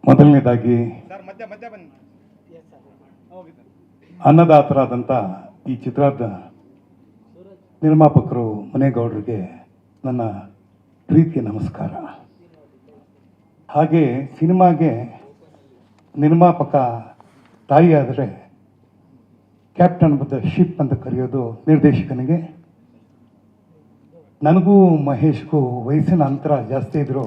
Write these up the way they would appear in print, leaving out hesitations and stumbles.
ಮೊದಲನೇದಾಗಿ ಅನ್ನದಾತರಾದಂಥ ಈ ಚಿತ್ರದ ನಿರ್ಮಾಪಕರು ಮುನೇಗೌಡರಿಗೆ ನನ್ನ ಪ್ರೀತಿಯ ನಮಸ್ಕಾರ. ಹಾಗೆ ಸಿನಿಮಾಗೆ ನಿರ್ಮಾಪಕ ತಾಯಿ ಆದರೆ ಕ್ಯಾಪ್ಟನ್ ಆಫ್ ದ ಶಿಪ್ ಅಂತ ಕರೆಯೋದು ನಿರ್ದೇಶಕನಿಗೆ. ನನಗೂ ಮಹೇಶ್ಗೂ ವಯಸ್ಸಿನ ಅಂತರ ಜಾಸ್ತಿ ಇದ್ದರೂ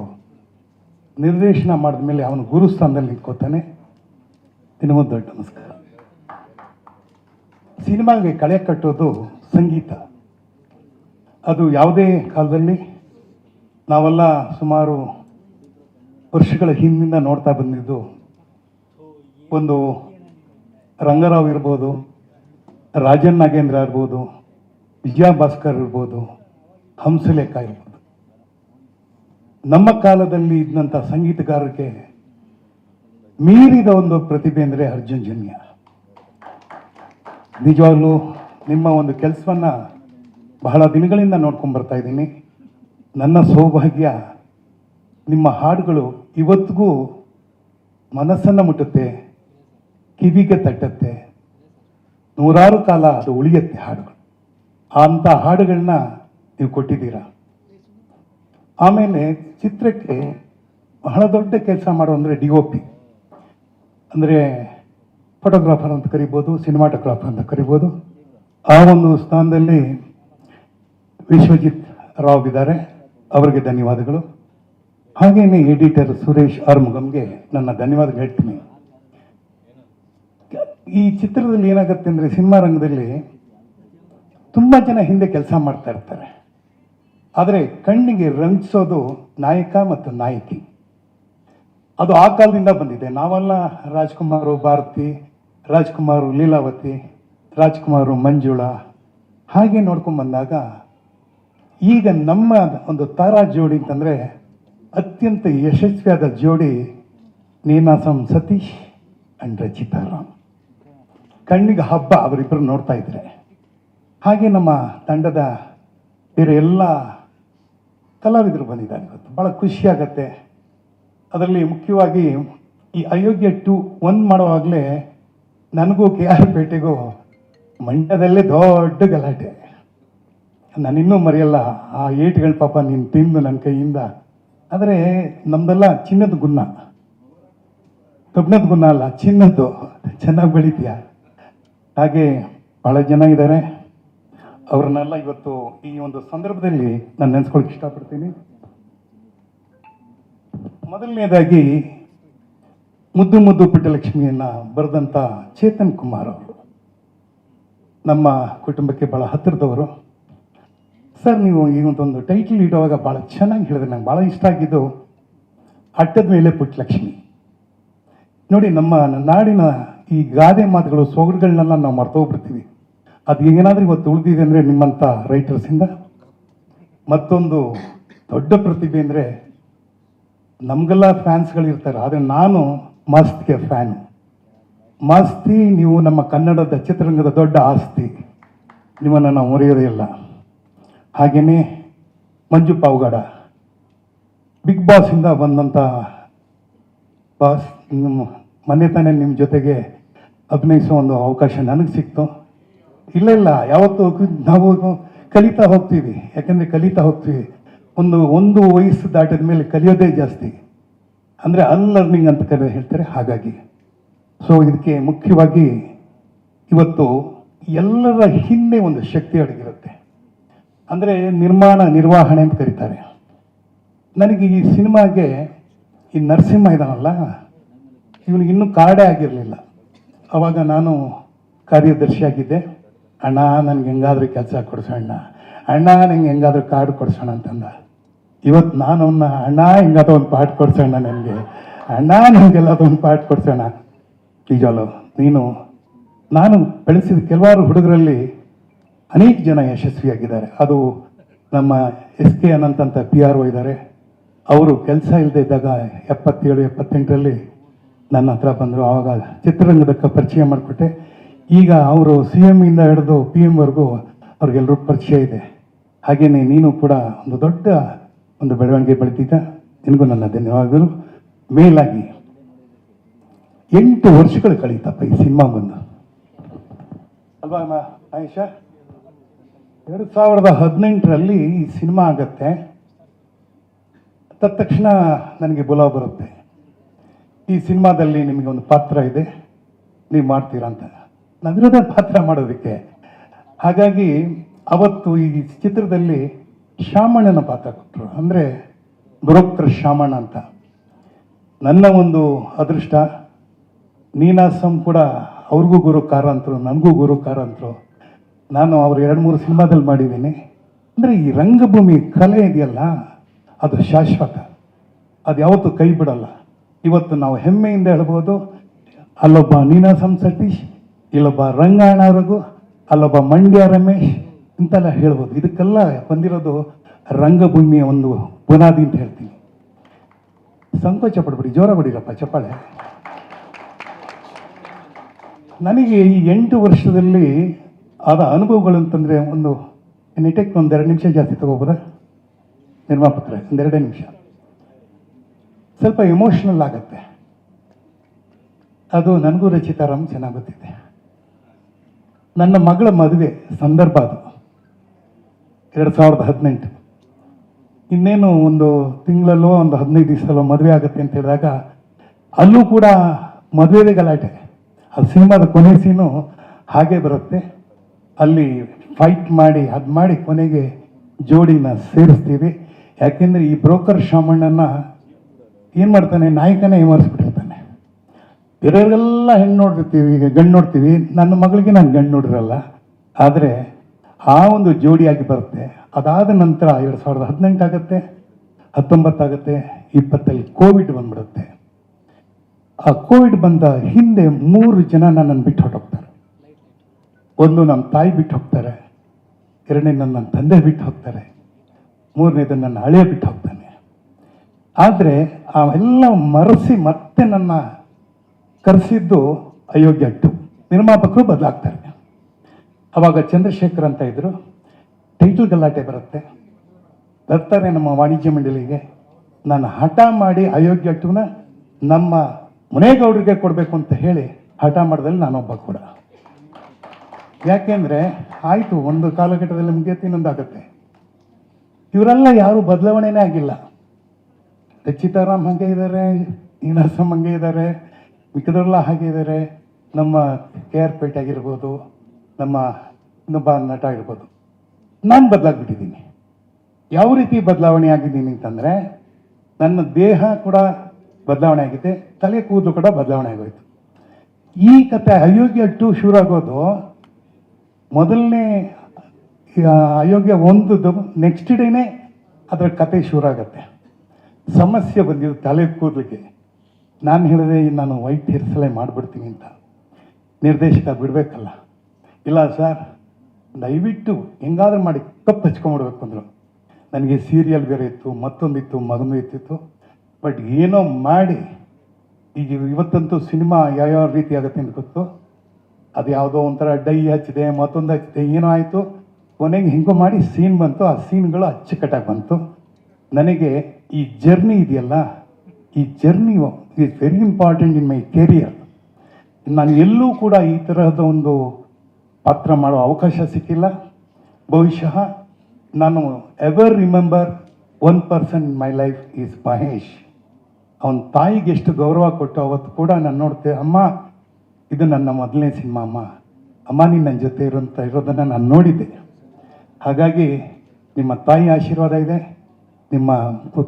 ನಿರ್ದೇಶನ ಮಾಡಿದ ಮೇಲೆ ಅವನು ಗುರು ಸ್ಥಾನದಲ್ಲಿ ನಿಂತ್ಕೋತಾನೆ. ನಿನಗೊಂದು ದೊಡ್ಡ ನಮಸ್ಕಾರ. ಸಿನಿಮಾಗೆ ಕಳೆ ಕಟ್ಟೋದು ಸಂಗೀತ. ಅದು ಯಾವುದೇ ಕಾಲದಲ್ಲಿ ನಾವೆಲ್ಲ ಸುಮಾರು ವರ್ಷಗಳ ಹಿಂದಿಂದ ನೋಡ್ತಾ ಬಂದಿದ್ದು, ಒಂದು ರಂಗರಾವ್ ಇರ್ಬೋದು, ರಾಜನ್ ನಾಗೇಂದ್ರ ಇರ್ಬೋದು, ವಿಜಯ ಭಾಸ್ಕರ್ ಇರ್ಬೋದು, ಹಂಸಲೇಖ ಇರ್ಬೋದು. ನಮ್ಮ ಕಾಲದಲ್ಲಿ ಇದ್ದಂಥ ಸಂಗೀತಗಾರರಿಗೆ ಮೀರಿದ ಒಂದು ಪ್ರತಿಭೆ ಅಂದರೆ ಅರ್ಜುನ್ ಜನ್ಯ. ನಿಜವಾಗ್ಲೂ ನಿಮ್ಮ ಒಂದು ಕೆಲಸವನ್ನು ಬಹಳ ದಿನಗಳಿಂದ ನೋಡ್ಕೊಂಡು ಬರ್ತಾ ಇದ್ದೀನಿ. ನನ್ನ ಸೌಭಾಗ್ಯ, ನಿಮ್ಮ ಹಾಡುಗಳು ಇವತ್ತಿಗೂ ಮನಸ್ಸನ್ನು ಮುಟ್ಟುತ್ತೆ, ಕಿವಿಗೆ ತಟ್ಟತ್ತೆ, ನೂರಾರು ಕಾಲ ಅದು ಉಳಿಯುತ್ತೆ ಹಾಡುಗಳು. ಅಂಥ ಹಾಡುಗಳನ್ನ ನೀವು ಕೊಟ್ಟಿದ್ದೀರಾ. ಆಮೇಲೆ ಚಿತ್ರಕ್ಕೆ ಬಹಳ ದೊಡ್ಡ ಕೆಲಸ ಮಾಡೋ ಅಂದರೆ DOP ಅಂದರೆ ಫೋಟೋಗ್ರಾಫರ್ ಅಂತ ಕರಿಬೋದು, ಸಿನಿಮಾಟೋಗ್ರಾಫರ್ ಅಂತ ಕರಿಬೋದು. ಆ ಒಂದು ಸ್ಥಾನದಲ್ಲಿ ವಿಶ್ವಜಿತ್ ರಾವ್ ಇದ್ದಾರೆ, ಅವರಿಗೆ ಧನ್ಯವಾದಗಳು. ಹಾಗೆಯೇ ಎಡಿಟರ್ ಸುರೇಶ್ ಆರ್ಮುಗಮ್ಗೆ ನನ್ನ ಧನ್ಯವಾದ ಹೇಳ್ತೀನಿ. ಈ ಚಿತ್ರದಲ್ಲಿ ಏನಾಗುತ್ತೆ ಅಂದರೆ, ಸಿನಿಮಾ ರಂಗದಲ್ಲಿ ತುಂಬ ಜನ ಹಿಂದೆ ಕೆಲಸ ಮಾಡ್ತಾ ಇರ್ತಾರೆ, ಆದರೆ ಕಣ್ಣಿಗೆ ರಂಜಿಸೋದು ನಾಯಕ ಮತ್ತು ನಾಯಕಿ. ಅದು ಆ ಕಾಲದಿಂದ ಬಂದಿದೆ. ನಾವೆಲ್ಲ ರಾಜ್ಕುಮಾರು ಭಾರತಿ, ರಾಜ್ಕುಮಾರು ಲೀಲಾವತಿ, ರಾಜ್ಕುಮಾರು ಮಂಜುಳಾ ಹಾಗೆ ನೋಡ್ಕೊಂಡು ಬಂದಾಗ, ಈಗ ನಮ್ಮ ಒಂದು ತಾರಾ ಜೋಡಿ ಅಂತಂದರೆ ಅತ್ಯಂತ ಯಶಸ್ವಿಯಾದ ಜೋಡಿ ನೀನಾಸಂ ಸತೀಶ್ ಅಂಡ್ ರಚಿತಾ ರಾಮ್. ಕಣ್ಣಿಗೆ ಹಬ್ಬ ಅವರಿಬ್ಬರು ನೋಡ್ತಾ ಇದ್ರೆ. ಹಾಗೆ ನಮ್ಮ ತಂಡದ ಬೇರೆ ಎಲ್ಲ ಕಲಾವಿದರು ಬಂದಿದ್ದಾರೆ. ಇವತ್ತು ಭಾಳ ಖುಷಿಯಾಗತ್ತೆ. ಅದರಲ್ಲಿ ಮುಖ್ಯವಾಗಿ ಈ ಅಯೋಗ್ಯ 2 1 ಮಾಡುವಾಗಲೇ ನನಗೂ KR ಪೇಟೆಗೂ ಮಂಡ್ಯದಲ್ಲೇ ದೊಡ್ಡ ಗಲಾಟೆ. ನಾನಿನ್ನೂ ಮರೆಯಲ್ಲ ಆ ಏಟ್ಗಳು. ಪಾಪ ನೀನು ತಿಂದು ನನ್ನ ಕೈಯಿಂದ. ಆದರೆ ನಮ್ಮದೆಲ್ಲ ಚಿನ್ನದ ಗುಣ, ಕಬ್ಬಿಣದ ಗುಣ ಅಲ್ಲ, ಚಿನ್ನದ್ದು. ಚೆನ್ನಾಗಿ ಬೆಳಿತೀಯ. ಹಾಗೆ ಭಾಳ ಜನ ಇದ್ದಾರೆ. ಅವ್ರನ್ನೆಲ್ಲ ಇವತ್ತು ಈ ಒಂದು ಸಂದರ್ಭದಲ್ಲಿ ನಾನು ನೆನೆಸ್ಕೊಳ್ಳೋಕೆ ಇಷ್ಟಪಡ್ತೀನಿ. ಮೊದಲನೇದಾಗಿ ಮುದ್ದು ಮುದ್ದು ಪುಟ್ಟಲಕ್ಷ್ಮಿಯನ್ನು ಬರೆದಂಥ ಚೇತನ್ ಕುಮಾರ್ ಅವರು ನಮ್ಮ ಕುಟುಂಬಕ್ಕೆ ಭಾಳ ಹತ್ತಿರದವರು. ಸರ್, ನೀವು ಈ ಒಂದು ಟೈಟಲ್ ಇಡುವಾಗ ಭಾಳ ಚೆನ್ನಾಗಿ ಹೇಳಿದ್ರೆ ನಂಗೆ ಭಾಳ ಇಷ್ಟ ಆಗಿದ್ದು ಅಟ್ಟದ ಮೇಲೆ ಪುಟ್ಟಲಕ್ಷ್ಮಿ. ನೋಡಿ, ನಮ್ಮ ನಾಡಿನ ಈ ಗಾದೆ ಮಾತುಗಳು, ಸೊಗಡುಗಳನ್ನೆಲ್ಲ ನಾವು ಮರ್ತೋಗ್ಬಿಡ್ತೀವಿ. ಅದು ಏನಾದರೂ ಇವತ್ತು ಉಳಿದಿದೆ ಅಂದರೆ ನಿಮ್ಮಂಥ ರೈಟರ್ಸಿಂದ. ಮತ್ತೊಂದು ದೊಡ್ಡ ಪ್ರತಿಭೆ ಅಂದರೆ, ನಮಗೆಲ್ಲ ಫ್ಯಾನ್ಸ್ಗಳಿರ್ತಾರೆ, ಆದರೆ ನಾನು ಮಸ್ತ್ಗೆ ಫ್ಯಾನು. ಮಸ್ತಿ ನೀವು ನಮ್ಮ ಕನ್ನಡದ ಚಿತ್ರರಂಗದ ದೊಡ್ಡ ಆಸ್ತಿ. ನಿಮ್ಮನ್ನು ನಾವು ಮರೆಯೋದೇ ಇಲ್ಲ. ಹಾಗೆಯೇ ಮಂಜು ಪಾವಗಡ, ಬಿಗ್ ಬಾಸಿಂದ ಬಂದಂಥ ಬಾಸ್. ನಿಮ್ಮ ಮೊನ್ನೆ ತಾನೇ ನಿಮ್ಮ ಜೊತೆಗೆ ಅಭಿನಯಿಸೋ ಒಂದು ಅವಕಾಶ ನನಗೆ ಸಿಕ್ತು. ಇಲ್ಲ, ಯಾವತ್ತೂ ನಾವು ಕಲಿತಾ ಹೋಗ್ತೀವಿ. ಯಾಕಂದರೆ ಕಲಿತಾ ಹೋಗ್ತೀವಿ. ಒಂದು ವಯಸ್ಸು ದಾಟಿದ ಮೇಲೆ ಕಲಿಯೋದೇ ಜಾಸ್ತಿ, ಅಂದರೆ ಅನ್ಲರ್ನಿಂಗ್ ಅಂತ ಹೇಳ್ತಾರೆ. ಹಾಗಾಗಿ ಇದಕ್ಕೆ ಮುಖ್ಯವಾಗಿ ಇವತ್ತು ಎಲ್ಲರ ಹಿಂದೆ ಒಂದು ಶಕ್ತಿ ಅಡಗಿರುತ್ತೆ. ಅಂದರೆ ನಿರ್ವಹಣೆ ಅಂತ ಕರೀತಾರೆ. ನನಗೆ ಈ ಸಿನಿಮಾಗೆ ಈ ನರಸಿಂಹ ಇದಾನಲ್ಲ, ಇವನಿಗೆ ಇನ್ನೂ ಕಾರ್ಡೇ ಆಗಿರಲಿಲ್ಲ. ಆವಾಗ ನಾನು ಕಾರ್ಯದರ್ಶಿಯಾಗಿದ್ದೆ. ಅಣ್ಣ, ನನಗೆ ಹೆಂಗಾದ್ರೂ ಕೆಲಸ ಕೊಡಿಸೋಣ, ಅಣ್ಣ ನನಗೆ ಹೆಂಗಾದ್ರೂ ಕಾರ್ಡ್ ಕೊಡಿಸೋಣ ಅಂತಂದ. ಇವತ್ತು ನಾನು ಅವನ್ನ, ಅಣ್ಣ ಹೆಂಗಾದ್ರೂ ಒಂದು ಪಾಠ ಕೊಡಿಸೋಣ, ನನಗೆ ಅಣ್ಣ ನನಗೆಲ್ಲದೂ ಒಂದು ಪಾಠ ಕೊಡಿಸೋಣ. ನಿಜವಲ್ಲ, ನಾನು ಬೆಳೆಸಿದ ಕೆಲವಾರು ಹುಡುಗರಲ್ಲಿ ಅನೇಕ ಜನ ಯಶಸ್ವಿಯಾಗಿದ್ದಾರೆ. ಅದು ನಮ್ಮ SK ಅನಂತ್ ಅಂತ PRO ಇದ್ದಾರೆ. ಅವರು ಕೆಲಸ ಇಲ್ಲದೆ ಇದ್ದಾಗ 77, 78ರಲ್ಲಿ ನನ್ನ ಹತ್ರ ಬಂದರು. ಆವಾಗ ಚಿತ್ರರಂಗದಕ್ಕೆ ಪರಿಚಯ ಮಾಡಿಕೊಟ್ಟೆ. ಈಗ ಅವರು CM ಇಂದ ಹಿಡಿದು PM ಅವ್ರಿಗೆಲ್ಲರೂ ಪರಿಚಯ ಇದೆ. ಹಾಗೆಯೇ ನೀನು ಕೂಡ ಒಂದು ದೊಡ್ಡ ಒಂದು ಬೆಳವಣಿಗೆ ಬೆಳೆದಿದ್ದ. ನಿನಗೂ ನನ್ನ ಧನ್ಯವಾದಗಳು. ಮೇಲಾಗಿ 8 ವರ್ಷಗಳು ಕಳೀತಪ್ಪ ಈ ಸಿನಿಮಾ ಬಂದು, ಅಲ್ವಾ ಆಯಿಷಾ? 2018ರಲ್ಲಿ ಈ ಸಿನಿಮಾ ಆಗತ್ತೆ. ತಕ್ಷಣ ನನಗೆ ಬುಲಾವ್ ಬರುತ್ತೆ, ಈ ಸಿನಿಮಾದಲ್ಲಿ ನಿಮಗೆ ಒಂದು ಪಾತ್ರ ಇದೆ, ನೀವು ಮಾಡ್ತೀರಾ ಅಂತ. ನಾವಿರೋದೇ ಪಾತ್ರ ಮಾಡೋದಕ್ಕೆ. ಹಾಗಾಗಿ ಅವತ್ತು ಈ ಚಿತ್ರದಲ್ಲಿ ಶಾಮಣ್ಣನ ಪಾತ್ರ ಕೊಟ್ಟರು, ಅಂದರೆ ಬ್ರೋಕರ್ ಶಾಮಣ್ಣ ಅಂತ. ನನ್ನ ಒಂದು ಅದೃಷ್ಟ, ನೀನಾಸಂ ಕೂಡ ಅವ್ರಿಗೂ ಗುರುಕಾರ ಅಂತರು, ನನಗೂ ಗುರುಕಾರ ಅಂತರು. ನಾನು ಅವ್ರು 2-3 ಸಿನಿಮಾದಲ್ಲಿ ಮಾಡಿದ್ದೀನಿ. ಅಂದರೆ ಈ ರಂಗಭೂಮಿ ಕಲೆ ಇದೆಯಲ್ಲ, ಅದು ಶಾಶ್ವತ, ಅದು ಯಾವತ್ತೂ ಕೈ ಬಿಡಲ್ಲ. ಇವತ್ತು ನಾವು ಹೆಮ್ಮೆಯಿಂದ ಹೇಳ್ಬೋದು, ಅಲ್ಲೊಬ್ಬ ನೀನಾಸಂ ಸತೀಶ್, ಇಲ್ಲೊಬ್ಬ ರಂಗಾಯಣ ರಘು, ಅಲ್ಲೊಬ್ಬ ಮಂಡ್ಯ ರಮೇಶ್ ಇಂತೆಲ್ಲ ಹೇಳ್ಬೋದು. ಇದಕ್ಕೆಲ್ಲ ಬಂದಿರೋದು ರಂಗಭೂಮಿಯ ಒಂದು ಬುನಾದಿ ಅಂತ ಹೇಳ್ತೀನಿ. ಸಂಕೋಚ ಪಡ್ಬಿಡಿ, ಜೋರ ಬಿಡಿರಪ್ಪ ಚಪ್ಪಾಳೆ. ನನಗೆ ಈ 8 ವರ್ಷದಲ್ಲಿ ಆದ ಅನುಭವಗಳು ಅಂತಂದರೆ, ಒಂದು ನೆಟಕ್ಕೆ 1-2 ನಿಮಿಷ ಜಾಸ್ತಿ ತಗೋಬೋದಾ ನಿರ್ಮಾಪಕರೇ? 1-2 ನಿಮಿಷ. ಸ್ವಲ್ಪ ಎಮೋಷ್ನಲ್ ಆಗುತ್ತೆ. ಅದು ನನಗೂ ರಚಿತಾರಾಮ್ ಚೆನ್ನಾಗಿ ಗೊತ್ತಿದೆ. ನನ್ನ ಮಗಳ ಮದುವೆ ಸಂದರ್ಭ ಅದು 2018. ಇನ್ನೇನು ಒಂದು ತಿಂಗಳಲ್ಲೋ ಒಂದು 15 ದಿವಸದಲ್ಲೋ ಮದುವೆ ಆಗುತ್ತೆ ಅಂತ ಹೇಳಿದಾಗ, ಅಲ್ಲೂ ಕೂಡ ಮದುವೆದೇ ಗಲಾಟೆ. ಆ ಸಿನಿಮಾದ ಕೊನೆ ಸೀನು ಹಾಗೆ ಬರುತ್ತೆ. ಅಲ್ಲಿ ಫೈಟ್ ಮಾಡಿ ಅದು ಮಾಡಿ ಕೊನೆಗೆ ಜೋಡಿನ ಸೇರಿಸ್ತೀವಿ. ಯಾಕೆಂದರೆ ಈ ಬ್ರೋಕರ್ ಶಾಮಣ್ಣನ ಏನು ಮಾಡ್ತಾನೆ, ನಾಯಕನೇ ವಿಮರ್ಶಿಸ್ಬಿಟ್ಟಿರ್ತಾನೆ. ಬೇರೆಯವರೆಲ್ಲ ಹೆಣ್ಣು ನೋಡಿರ್ತೀವಿ, ಈಗ ಗಂಡು ನೋಡ್ತೀವಿ. ನನ್ನ ಮಗಳಿಗೆ ನಾನು ಗಂಡು ನೋಡಿರಲ್ಲ. ಆದರೆ ಆ ಒಂದು ಜೋಡಿಯಾಗಿ ಬರುತ್ತೆ. ಅದಾದ ನಂತರ 2018 ಆಗುತ್ತೆ, 19 ಆಗುತ್ತೆ, 20ರಲ್ಲಿ ಕೋವಿಡ್ ಬಂದ್ಬಿಡುತ್ತೆ. ಆ ಕೋವಿಡ್ ಬಂದ ಹಿಂದೆ 3 ಜನ ನನ್ನನ್ನು ಬಿಟ್ಟು ಹೊರಟೋಗ್ತಾರೆ. ಒಂದು ನಮ್ಮ ತಾಯಿ ಬಿಟ್ಟು ಹೋಗ್ತಾರೆ, 2ನೇ ನನ್ನ ತಂದೆ ಬಿಟ್ಟು ಹೋಗ್ತಾರೆ, 3ನೇದು ನನ್ನ ಹಳೆಯ ಬಿಟ್ಟು ಹೋಗ್ತಾನೆ. ಆದರೆ ಅವೆಲ್ಲ ಮರೆಸಿ ಮತ್ತೆ ನನ್ನ ಕರೆಸಿದ್ದು ಅಯೋಗ್ಯ 2. ನಿರ್ಮಾಪಕರು ಬದಲಾಗ್ತಾರೆ. ಅವಾಗ ಚಂದ್ರಶೇಖರ್ ಅಂತ ಇದ್ದರು. ಟೈಟಲ್ ಗಲಾಟೆ ಬರುತ್ತೆ, ಬರ್ತಾರೆ ನಮ್ಮ ವಾಣಿಜ್ಯ ಮಂಡಳಿಗೆ. ನಾನು ಹಠ ಮಾಡಿ ಅಯೋಗ್ಯ 2ನ ನಮ್ಮ ಮುನೇಗೌಡರಿಗೆ ಕೊಡಬೇಕು ಅಂತ ಹೇಳಿ ಹಠ ಮಾಡಿದಲ್ಲಿ ನಾನೊಬ್ಬ ಕೂಡ. ಯಾಕೆಂದರೆ ಆಯಿತು, ಒಂದು ಕಾಲಘಟ್ಟದಲ್ಲಿ ಮುಗಿಯುತ್ತೆ, ಇನ್ನೊಂದಾಗುತ್ತೆ. ಇವರೆಲ್ಲ ಯಾರು ಬದಲಾವಣೆನೇ ಆಗಿಲ್ಲ. ರಚಿತಾರಾಮ್ ಹಾಗೆ ಇದ್ದಾರೆ, ನೀನಾಸಂ ಹಾಗೆ ಇದ್ದಾರೆ, ಮಿಕ್ಕದವರೆಲ್ಲ ಹಾಗೆ ಇದ್ದಾರೆ. ನಮ್ಮ KR ಪೇಟೆ ಆಗಿರ್ಬೋದು, ನಮ್ಮ ಇನ್ನೊಬ್ಬ ನಟ ಇರ್ಬೋದು. ನಾನು ಬದಲಾಗ್ಬಿಟ್ಟಿದ್ದೀನಿ. ಯಾವ ರೀತಿ ಬದಲಾವಣೆ ಆಗಿದ್ದೀನಿ ಅಂತಂದರೆ, ನನ್ನ ದೇಹ ಕೂಡ ಬದಲಾವಣೆ ಆಗಿದೆ, ತಲೆ ಕೂದಲು ಕೂಡ ಬದಲಾವಣೆ ಆಗೋಯ್ತು. ಈ ಕತೆ ಅಯೋಗ್ಯ 2 ಶುರು ಆಗೋದು ಮೊದಲನೇ ಅಯೋಗ್ಯ 1 ನೆಕ್ಸ್ಟ್ ಡೇನೇ ಅದರ ಕತೆ ಶುರು ಆಗುತ್ತೆ. ಸಮಸ್ಯೆ ಬಂದಿದ್ದು ತಲೆ ಕೂದಲಿಗೆ. ನಾನು ಹೇಳಿದೆ, ನಾನು ವೈಟ್ ಹೇರ್ ಸ್ಟೈಲ್ ಮಾಡಿಬಿಡ್ತೀನಿ ಅಂತ. ನಿರ್ದೇಶಕ ಬಿಡಬೇಕಲ್ಲ. ಇಲ್ಲ ಸರ್, ದಯವಿಟ್ಟು ಹೆಂಗಾದ್ರೂ ಮಾಡಿ ಕಪ್ಪು ಹಚ್ಕೊಂಡ್ಬಿಡ್ಬೇಕು ಅಂದರು. ನನಗೆ ಸೀರಿಯಲ್ ಬೇರೆ ಇತ್ತು, ಮತ್ತೊಂದಿತ್ತು, ಮಗನೂ ಇತ್ತಿತ್ತು. ಬಟ್ ಏನೋ ಮಾಡಿ ಈಗ ಇವತ್ತಂತೂ ಸಿನಿಮಾ ಯಾವ್ಯಾವ ರೀತಿ ಆಗುತ್ತೆ ಅಂತ ಗೊತ್ತು. ಅದು ಯಾವುದೋ ಒಂಥರ ಡೈ ಹಚ್ಚಿದೆ, ಮತ್ತೊಂದು ಹಚ್ಚಿದೆ, ಏನೋ ಆಯಿತು. ಕೊನೆಗೆ ಹಿಂಗೋ ಮಾಡಿ ಸೀನ್ ಬಂತು. ಆ ಸೀನ್ಗಳು ಅಚ್ಚುಕಟ್ಟಾಗಿ ಬಂತು. ನನಗೆ ಈ ಜರ್ನಿ ಇದೆಯಲ್ಲ, ಈ journey is very important in my career. ನಾನು ಎಲ್ಲೂ ಕೂಡ ಈ ತರಹದ ಒಂದು ಪಾತ್ರ ಮಾಡೋ ಅವಕಾಶ ಸಿಕ್ಕಿಲ್ಲ. ಬಹುಶಃ ನಾನು ever remember 1 person in my life is Mahesh. ಅವನ ತಾಯಿಗೆ ಎಷ್ಟು ಗೌರವ ಕೊಟ್ಟು ಅವತ್ತು ಕೂಡ ನಾನು ನೋಡ್ತೇವೆ, ಅಮ್ಮ ಇದು ನನ್ನ ಮೊದಲನೇ ಸಿನಿಮಾ ಅಮ್ಮ, ಅಮ್ಮ ನೀನು ನನ್ನ ಜೊತೆ ಇರೋದನ್ನು ನಾನು ನೋಡಿದ್ದೆ. ಹಾಗಾಗಿ ನಿಮ್ಮ ತಾಯಿ ಆಶೀರ್ವಾದ ಇದೆ, ನಿಮ್ಮ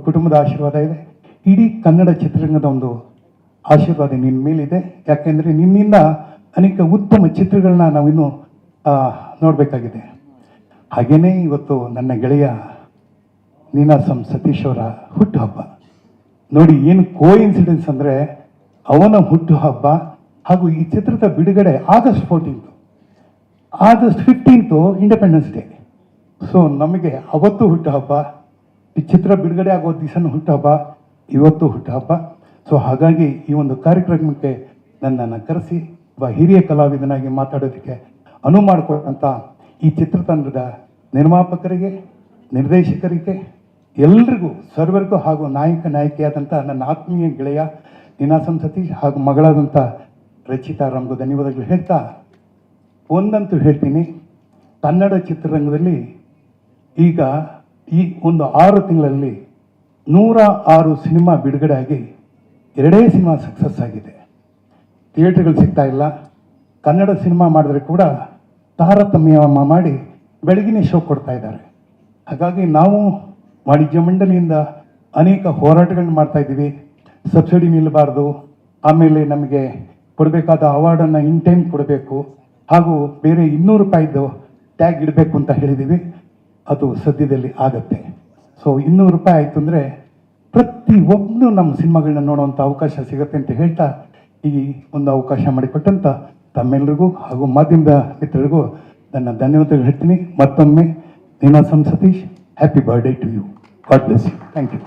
ಕುಟುಂಬದ ಆಶೀರ್ವಾದ ಇದೆ, ಇಡೀ ಕನ್ನಡ ಚಿತ್ರರಂಗದ ಒಂದು ಆಶೀರ್ವಾದ ನಿನ್ನ ಮೇಲಿದೆ. ಯಾಕೆಂದರೆ ನಿನ್ನಿಂದ ಅನೇಕ ಉತ್ತಮ ಚಿತ್ರಗಳನ್ನ ನಾವಿನ್ನೂ ನೋಡಬೇಕಾಗಿದೆ. ಹಾಗೆಯೇ ಇವತ್ತು ನನ್ನ ಗೆಳೆಯ ನೀನಾಸಂ ಸತೀಶ್ ಅವರ ಹುಟ್ಟುಹಬ್ಬ. ನೋಡಿ ಏನು ಕೋಇನ್ಸಿಡೆನ್ಸ್ ಅಂದರೆ, ಅವನ ಹುಟ್ಟುಹಬ್ಬ ಹಾಗೂ ಈ ಚಿತ್ರದ ಬಿಡುಗಡೆ August 14, August 15 independence day. So ನಮಗೆ ಅವತ್ತು ಹುಟ್ಟುಹಬ್ಬ, ಈ ಚಿತ್ರ ಬಿಡುಗಡೆ ಆಗೋ ದಿವಸನೂ ಹುಟ್ಟುಹಬ್ಬ, ಇವತ್ತು ಹುಟ್ಟುಹಬ್ಬ. ಸೊ ಹಾಗಾಗಿ ಈ ಒಂದು ಕಾರ್ಯಕ್ರಮಕ್ಕೆ ನನ್ನನ್ನು ಕರೆಸಿ ಒಬ್ಬ ಹಿರಿಯ ಕಲಾವಿದನಾಗಿ ಮಾತಾಡೋದಕ್ಕೆ ಅನುವು ಮಾಡಿಕೊಟ್ಟಂಥ ಈ ಚಿತ್ರತಂಡದ ನಿರ್ಮಾಪಕರಿಗೆ, ನಿರ್ದೇಶಕರಿಗೆ, ಎಲ್ರಿಗೂ ಸರ್ವರಿಗೂ ಹಾಗೂ ನಾಯಕ ನಾಯಕಿಯಾದಂಥ ನನ್ನ ಆತ್ಮೀಯ ಗೆಳೆಯ ನೀನಾಸಂ ಸತೀಶ್ ಹಾಗೂ ಮಗಳಾದಂಥ ರಚಿತಾ ರಾಮ್ಗೂ ಧನ್ಯವಾದಗಳು ಹೇಳ್ತಾ, ಒಂದಂತೂ ಹೇಳ್ತೀನಿ, ಕನ್ನಡ ಚಿತ್ರರಂಗದಲ್ಲಿ ಈಗ ಈ ಒಂದು 6 ತಿಂಗಳಲ್ಲಿ 106 ಸಿನಿಮಾ ಬಿಡುಗಡೆ ಆಗಿ 2 ಸಿನಿಮಾ ಸಕ್ಸಸ್ ಆಗಿದೆ. ಥಿಯೇಟರ್ಗಳು ಸಿಗ್ತಾ ಇಲ್ಲ. ಕನ್ನಡ ಸಿನಿಮಾ ಮಾಡಿದ್ರೆ ಕೂಡ ತಾರತಮ್ಯ ಮಾಡಿ ಬೆಳಗಿನ ಶೋ ಕೊಡ್ತಾ ಇದ್ದಾರೆ. ಹಾಗಾಗಿ ನಾವು ವಾಣಿಜ್ಯ ಮಂಡಳಿಯಿಂದ ಅನೇಕ ಹೋರಾಟಗಳನ್ನ ಮಾಡ್ತಾ ಇದ್ದೀವಿ. ಸಬ್ಸಿಡಿ ನಿಲ್ಲಬಾರ್ದು, ಆಮೇಲೆ ನಮಗೆ ಕೊಡಬೇಕಾದ ಅವಾರ್ಡನ್ನು ಇನ್ ಟೈಮ್ ಕೊಡಬೇಕು, ಹಾಗೂ ಬೇರೆ 200 ರೂಪಾಯಿದು ಟ್ಯಾಗ್ ಇಡಬೇಕು ಅಂತ ಹೇಳಿದ್ದೀವಿ. ಅದು ಸದ್ಯದಲ್ಲಿ ಆಗತ್ತೆ. ಸೊ 200 ರೂಪಾಯಿ ಆಯಿತು ಅಂದರೆ ಪ್ರತಿಯೊಬ್ಬನು ನಮ್ಮ ಸಿನಿಮಾಗಳನ್ನ ನೋಡುವಂಥ ಅವಕಾಶ ಸಿಗುತ್ತೆ ಅಂತ ಹೇಳ್ತಾ, ಈ ಒಂದು ಅವಕಾಶ ಮಾಡಿಕೊಟ್ಟಂಥ ತಮ್ಮೆಲ್ಲರಿಗೂ ಹಾಗೂ ಮಾಧ್ಯಮದ ಮಿತ್ರರಿಗೂ ನನ್ನ ಧನ್ಯವಾದಗಳು ಹೇಳ್ತೀನಿ. ಮತ್ತೊಮ್ಮೆ Ninasam Sathish, happy birthday to you. God bless you. Thank you.